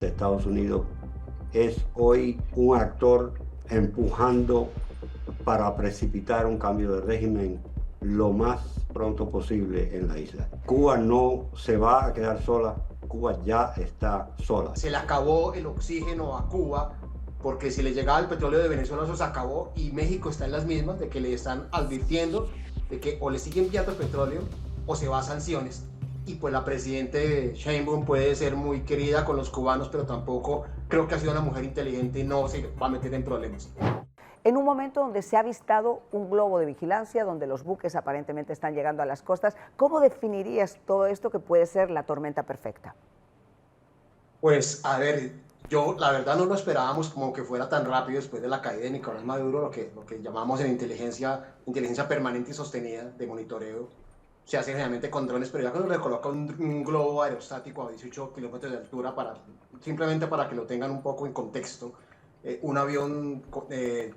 de Estados Unidos es hoy un actor empujando para precipitar un cambio de régimen lo más pronto posible en la isla. Cuba no se va a quedar sola, Cuba ya está sola. Se le acabó el oxígeno a Cuba, porque si le llegaba el petróleo de Venezuela eso se acabó, y México está en las mismas, de que le están advirtiendo de que o le siguen enviando petróleo o se va a sanciones. Y pues la presidente Sheinbaum puede ser muy querida con los cubanos, pero tampoco creo que ha sido una mujer inteligente y no se va a meter en problemas. En un momento donde se ha avistado un globo de vigilancia, donde los buques aparentemente están llegando a las costas, ¿cómo definirías todo esto que puede ser la tormenta perfecta? Pues a ver, yo la verdad no lo esperábamos como que fuera tan rápido después de la caída de Nicolás Maduro, lo que llamamos en inteligencia permanente y sostenida de monitoreo. Se hace generalmente con drones, pero ya cuando le coloca un globo aerostático a 18 kilómetros de altura, simplemente para que lo tengan un poco en contexto, un avión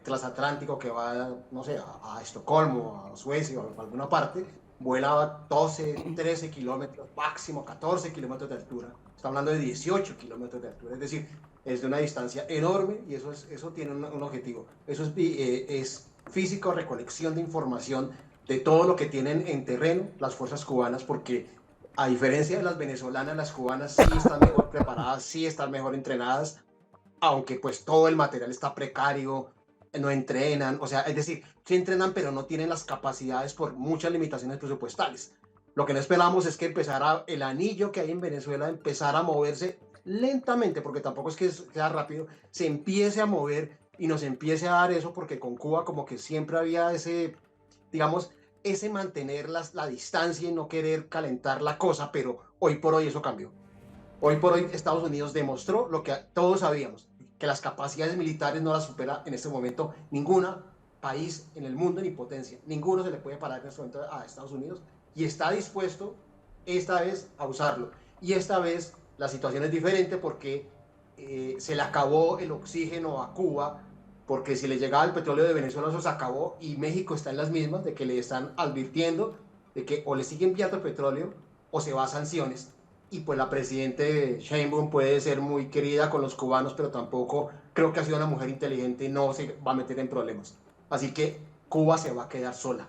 transatlántico que va, no sé, a Estocolmo, a Suecia o a alguna parte, vuela a 12, 13 kilómetros, máximo 14 kilómetros de altura. Está hablando de 18 kilómetros de altura, es decir, es de una distancia enorme, y eso tiene un objetivo. Eso es físico, recolección de información de todo lo que tienen en terreno las fuerzas cubanas, porque a diferencia de las venezolanas, las cubanas sí están mejor preparadas, sí están mejor entrenadas, aunque pues todo el material está precario, no entrenan, o sea, es decir, sí entrenan, pero no tienen las capacidades por muchas limitaciones presupuestales. Lo que no esperamos es que empezara el anillo que hay en Venezuela, empezar a moverse lentamente, porque tampoco es que sea rápido, se empiece a mover y nos empiece a dar eso, porque con Cuba como que siempre había ese, digamos, ese mantener la distancia y no querer calentar la cosa, pero hoy por hoy eso cambió. Hoy por hoy Estados Unidos demostró lo que todos sabíamos, que las capacidades militares no las supera en este momento ningún país en el mundo ni potencia. Ninguno se le puede parar en este momento a Estados Unidos, y está dispuesto esta vez a usarlo. Y esta vez la situación es diferente porque se le acabó el oxígeno a Cuba, porque si le llegaba el petróleo de Venezuela eso se acabó, y México está en las mismas, de que le están advirtiendo de que o le siguen enviando petróleo o se va a sanciones. Y pues la presidente Sheinbaum puede ser muy querida con los cubanos, pero tampoco creo que ha sido una mujer inteligente y no se va a meter en problemas. Así que Cuba se va a quedar sola.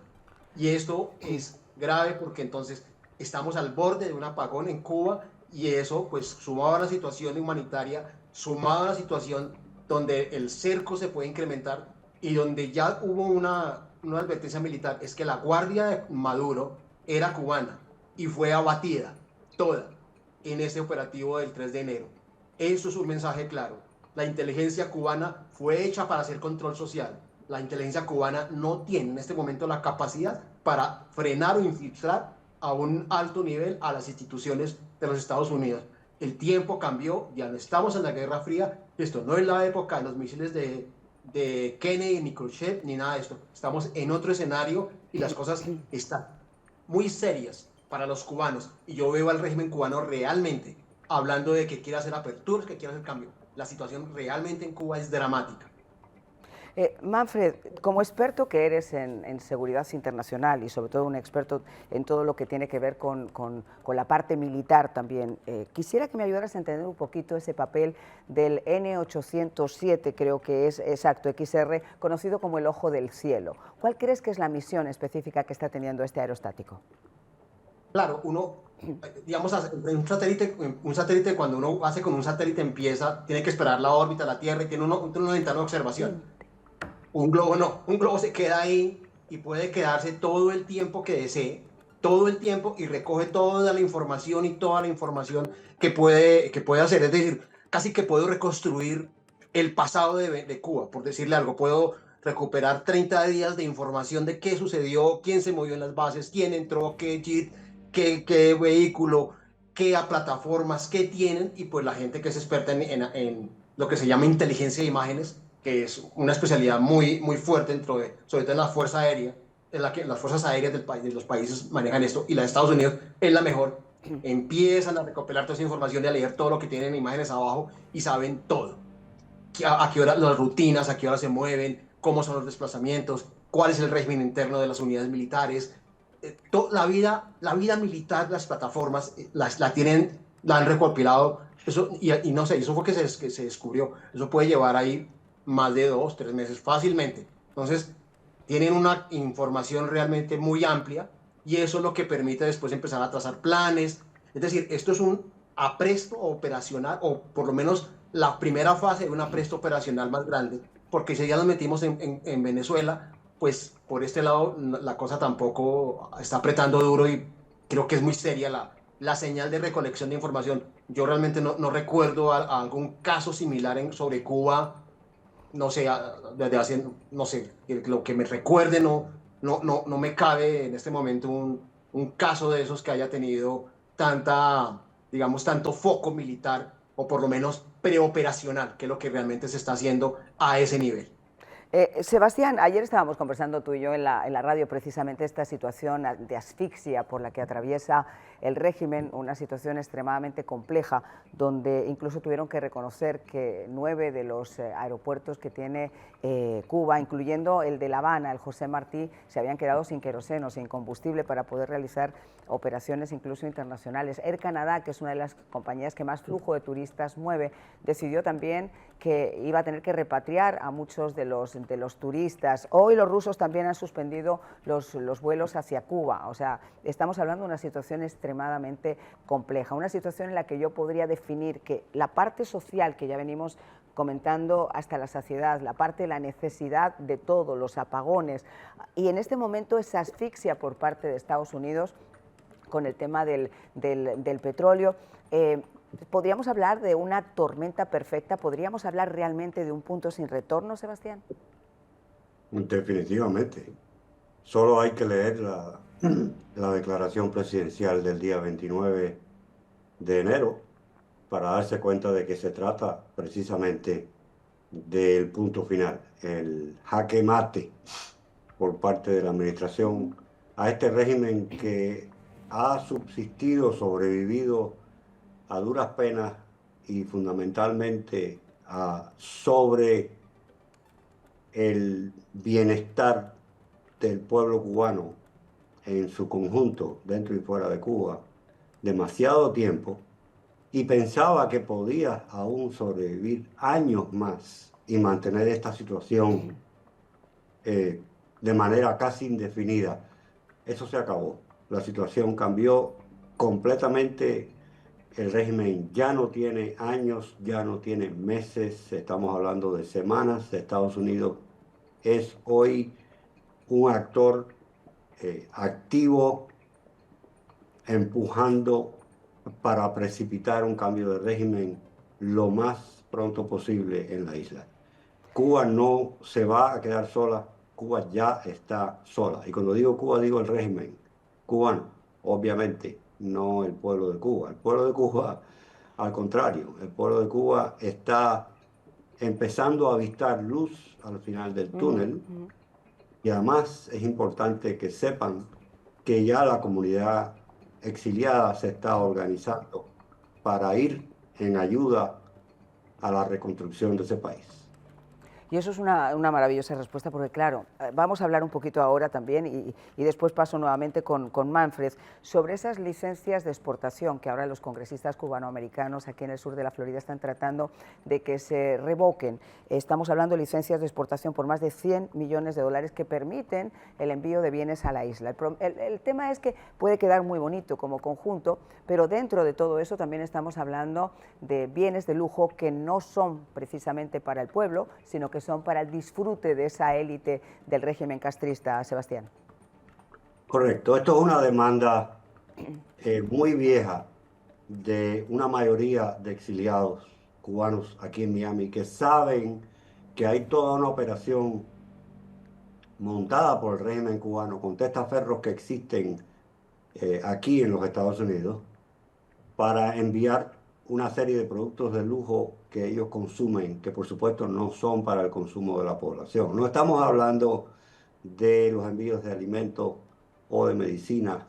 Y esto es grave porque entonces estamos al borde de un apagón en Cuba, y eso pues sumado a la situación humanitaria, sumado a la situación donde el cerco se puede incrementar y donde ya hubo una advertencia militar, es que la guardia de Maduro era cubana y fue abatida toda en ese operativo del 3 de enero. Eso es un mensaje claro. La inteligencia cubana fue hecha para hacer control social. La inteligencia cubana no tiene en este momento la capacidad para frenar o infiltrar a un alto nivel a las instituciones de los Estados Unidos. El tiempo cambió, ya no estamos en la Guerra Fría, esto no es la época de los misiles de Kennedy, ni Khrushchev, ni nada de esto. Estamos en otro escenario y las cosas están muy serias para los cubanos, y yo veo al régimen cubano realmente hablando de que quiere hacer aperturas, que quiere hacer cambio. La situación realmente en Cuba es dramática. Manfred, como experto que eres en seguridad internacional y sobre todo un experto en todo lo que tiene que ver con la parte militar también, quisiera que me ayudaras a entender un poquito ese papel del N-807, creo que es exacto, XR, conocido como el Ojo del Cielo. ¿Cuál crees que es la misión específica que está teniendo este aerostático? Claro, digamos, un satélite cuando uno hace con un satélite empieza, tiene que esperar la órbita, la Tierra, y tiene una ventana de observación. Un globo no, un globo se queda ahí y puede quedarse todo el tiempo que desee, todo el tiempo, y recoge toda la información y toda la información que puede hacer. Es decir, casi que puedo reconstruir el pasado de Cuba, por decirle algo. Puedo recuperar 30 días de información de qué sucedió, quién se movió en las bases, quién entró, qué JIT, qué vehículo, qué plataformas, qué tienen, y pues la gente que es experta en lo que se llama inteligencia de imágenes, que es una especialidad muy, muy fuerte sobre todo en la Fuerza Aérea, en la que las fuerzas aéreas de los países manejan esto, y la de Estados Unidos es la mejor. Empiezan a recopilar toda esa información y a leer todo lo que tienen en imágenes abajo, y saben todo. A qué hora las rutinas, a qué hora se mueven, cómo son los desplazamientos, cuál es el régimen interno de las unidades militares. La vida militar, las plataformas, la tienen la han recopilado, eso, y no sé, eso fue que se descubrió, eso puede llevar ahí más de 2, 3 meses fácilmente. Entonces, tienen una información realmente muy amplia y eso es lo que permite después empezar a trazar planes. Es decir, esto es un apresto operacional, o por lo menos la primera fase de un apresto operacional más grande, porque si ya nos metimos en Venezuela, pues por este lado la cosa tampoco está apretando duro y creo que es muy seria la señal de recolección de información. Yo realmente no recuerdo a algún caso similar sobre Cuba, no sé, desde hace, no sé, lo que me recuerde, no me cabe en este momento un caso de esos que haya tenido tanta, digamos, tanto foco militar o por lo menos preoperacional, que es lo que realmente se está haciendo a ese nivel. Sebastián, ayer estábamos conversando tú y yo en la radio precisamente esta situación de asfixia por la que atraviesa el régimen, una situación extremadamente compleja, donde incluso tuvieron que reconocer que 9 de los aeropuertos que tiene Cuba, incluyendo el de La Habana, el José Martí, se habían quedado sin queroseno, sin combustible para poder realizar operaciones incluso internacionales. Air Canada, que es una de las compañías que más flujo de turistas mueve, decidió también que iba a tener que repatriar a muchos de los turistas. Hoy los rusos también han suspendido los vuelos hacia Cuba. O sea, estamos hablando de una situación extremadamente compleja, una situación en la que yo podría definir que la parte social que ya venimos comentando hasta la saciedad, la parte de la necesidad de todo, los apagones, y en este momento esa asfixia por parte de Estados Unidos con el tema del petróleo. ¿Podríamos hablar de una tormenta perfecta? ¿Podríamos hablar realmente de un punto sin retorno, Sebastián? Definitivamente. Solo hay que leer la declaración presidencial del día 29 de enero para darse cuenta de que se trata precisamente del punto final, el jaque mate por parte de la administración a este régimen que ha subsistido, sobrevivido a duras penas y fundamentalmente sobre el bienestar del pueblo cubano en su conjunto, dentro y fuera de Cuba, demasiado tiempo, y pensaba que podía aún sobrevivir años más y mantener esta situación de manera casi indefinida. Eso se acabó. La situación cambió completamente. El régimen ya no tiene años, ya no tiene meses, estamos hablando de semanas. Estados Unidos es hoy un actor activo, empujando para precipitar un cambio de régimen lo más pronto posible en la isla. Cuba no se va a quedar sola, Cuba ya está sola. Y cuando digo Cuba, digo el régimen cubano, obviamente, no el pueblo de Cuba. El pueblo de Cuba, al contrario, el pueblo de Cuba está empezando a avistar luz al final del túnel. Y además es importante que sepan que ya la comunidad exiliada se está organizando para ir en ayuda a la reconstrucción de ese país. Y eso es una maravillosa respuesta porque, claro, vamos a hablar un poquito ahora también y después paso nuevamente con Manfred sobre esas licencias de exportación que ahora los congresistas cubanoamericanos aquí en el sur de la Florida están tratando de que se revoquen. Estamos hablando de licencias de exportación por más de $100 millones que permiten el envío de bienes a la isla. El tema es que puede quedar muy bonito como conjunto, pero dentro de todo eso también estamos hablando de bienes de lujo que no son precisamente para el pueblo, sino que son para el disfrute de esa élite del régimen castrista, Sebastián. Correcto, esto es una demanda muy vieja de una mayoría de exiliados cubanos aquí en Miami que saben que hay toda una operación montada por el régimen cubano con testaferros que existen aquí en los Estados Unidos para enviar una serie de productos de lujo que ellos consumen, que por supuesto no son para el consumo de la población. No estamos hablando de los envíos de alimentos o de medicina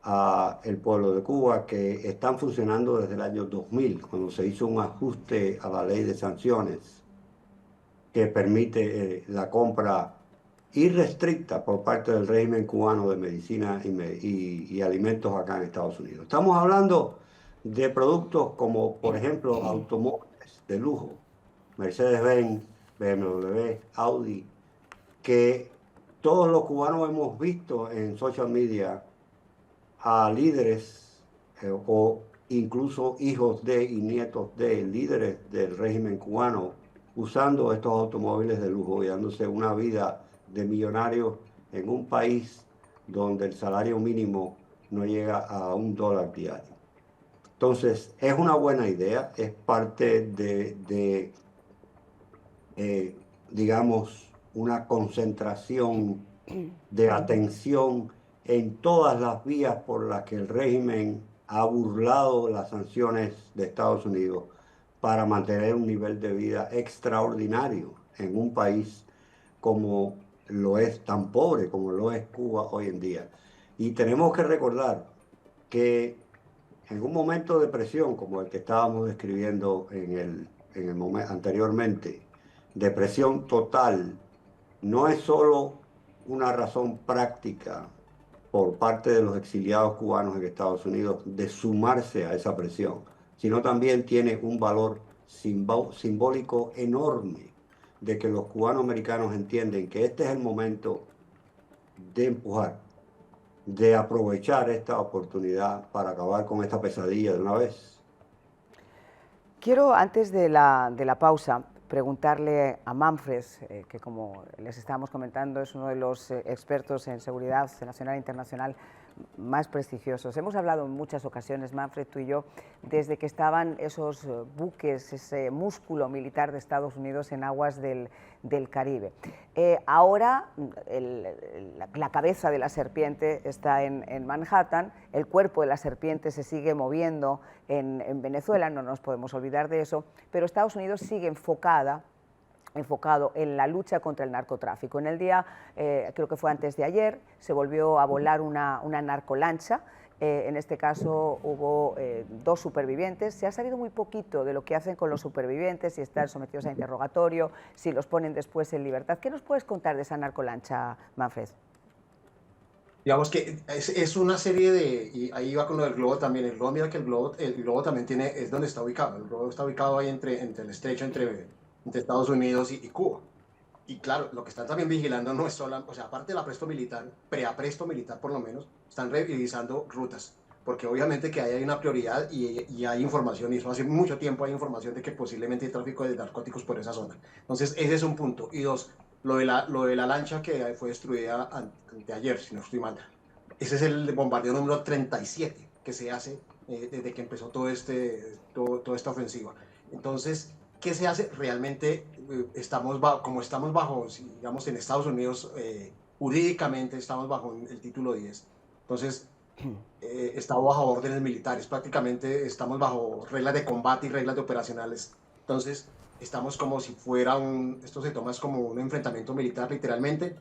a el pueblo de Cuba, que están funcionando desde el año 2000, cuando se hizo un ajuste a la ley de sanciones que permite la compra irrestricta por parte del régimen cubano de medicina y alimentos acá en Estados Unidos. Estamos hablando de productos como, por ejemplo, automóviles de lujo, Mercedes-Benz, BMW, Audi, que todos los cubanos hemos visto en social media a líderes o incluso hijos de y nietos de líderes del régimen cubano usando estos automóviles de lujo y dándose una vida de millonarios en un país donde el salario mínimo no llega a $1 diario. Entonces, es una buena idea, es parte digamos, una concentración de atención en todas las vías por las que el régimen ha burlado las sanciones de Estados Unidos para mantener un nivel de vida extraordinario en un país como lo es, tan pobre como lo es Cuba hoy en día. Y tenemos que recordar que en un momento de presión como el que estábamos describiendo en el momento anteriormente, depresión total, no es solo una razón práctica por parte de los exiliados cubanos en Estados Unidos de sumarse a esa presión, sino también tiene un valor simbólico enorme de que los cubanos americanos entienden que este es el momento de empujar, de aprovechar esta oportunidad para acabar con esta pesadilla de una vez. Quiero, antes de la pausa, preguntarle a Manfred, que como les estábamos comentando es uno de los expertos en seguridad nacional e internacional más prestigiosos. Hemos hablado en muchas ocasiones, Manfred, tú y yo, desde que estaban esos buques, ese músculo militar de Estados Unidos en aguas del Caribe. Ahora la cabeza de la serpiente está en Manhattan, el cuerpo de la serpiente se sigue moviendo en Venezuela, no nos podemos olvidar de eso, pero Estados Unidos sigue enfocado en la lucha contra el narcotráfico. En el día, creo que fue antes de ayer, se volvió a volar una narcolancha. En este caso hubo 2 supervivientes. Se ha sabido muy poquito de lo que hacen con los supervivientes, si están sometidos a interrogatorio, si los ponen después en libertad. ¿Qué nos puedes contar de esa narcolancha, Manfred? Digamos que es una serie de, y ahí va con lo del globo también. El globo, mira que el globo también tiene, es donde está ubicado. El globo está ubicado ahí entre el estrecho entre Estados Unidos y Cuba. Y claro, lo que están también vigilando no es solo, o sea, aparte del apresto militar, preapresto militar por lo menos, están revisando rutas, porque obviamente que ahí hay una prioridad y hay información, y eso hace mucho tiempo hay información de que posiblemente hay tráfico de narcóticos por esa zona. Entonces, ese es un punto. Y 2, lo de la lancha que fue destruida anteayer, si no estoy mal. Ese es el bombardeo número 37 que se hace desde que empezó toda esta ofensiva. Entonces, ¿qué se hace? Realmente como estamos bajo, digamos, en Estados Unidos, jurídicamente estamos bajo el título 10. Entonces, estamos bajo órdenes militares, prácticamente estamos bajo reglas de combate y reglas de operacionales. Entonces, estamos como si fuera esto se toma como un enfrentamiento militar, literalmente,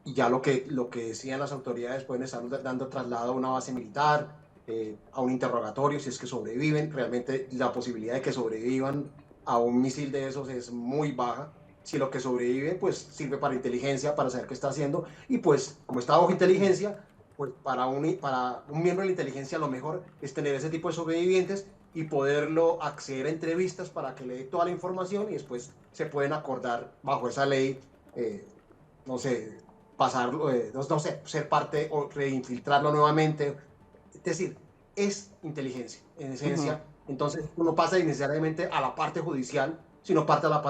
y ya lo que decían las autoridades, pueden estar dando traslado a una base militar, a un interrogatorio, si es que sobreviven. Realmente la posibilidad de que sobrevivan a un misil de esos es muy baja. Si lo que sobrevive, pues sirve para inteligencia, para saber qué está haciendo, y pues como está bajo inteligencia, pues para un miembro de la inteligencia lo mejor es tener ese tipo de sobrevivientes y poderlo acceder a entrevistas para que le dé toda la información, y después se pueden acordar bajo esa ley, no sé, pasarlo, no sé, ser parte o reinfiltrarlo nuevamente. Es decir, es inteligencia, en esencia. Entonces, uno pasa necesariamente a la parte judicial, sino parte a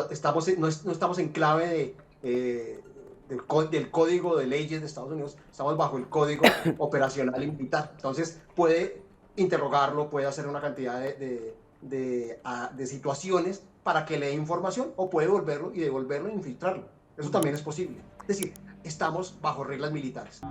no estamos en clave del código de leyes de Estados Unidos, estamos bajo el código operacional y militar. Entonces, puede interrogarlo, puede hacer una cantidad de situaciones para que le dé información, o puede volverlo y devolverlo e infiltrarlo. Eso también es posible. Es decir, estamos bajo reglas militares.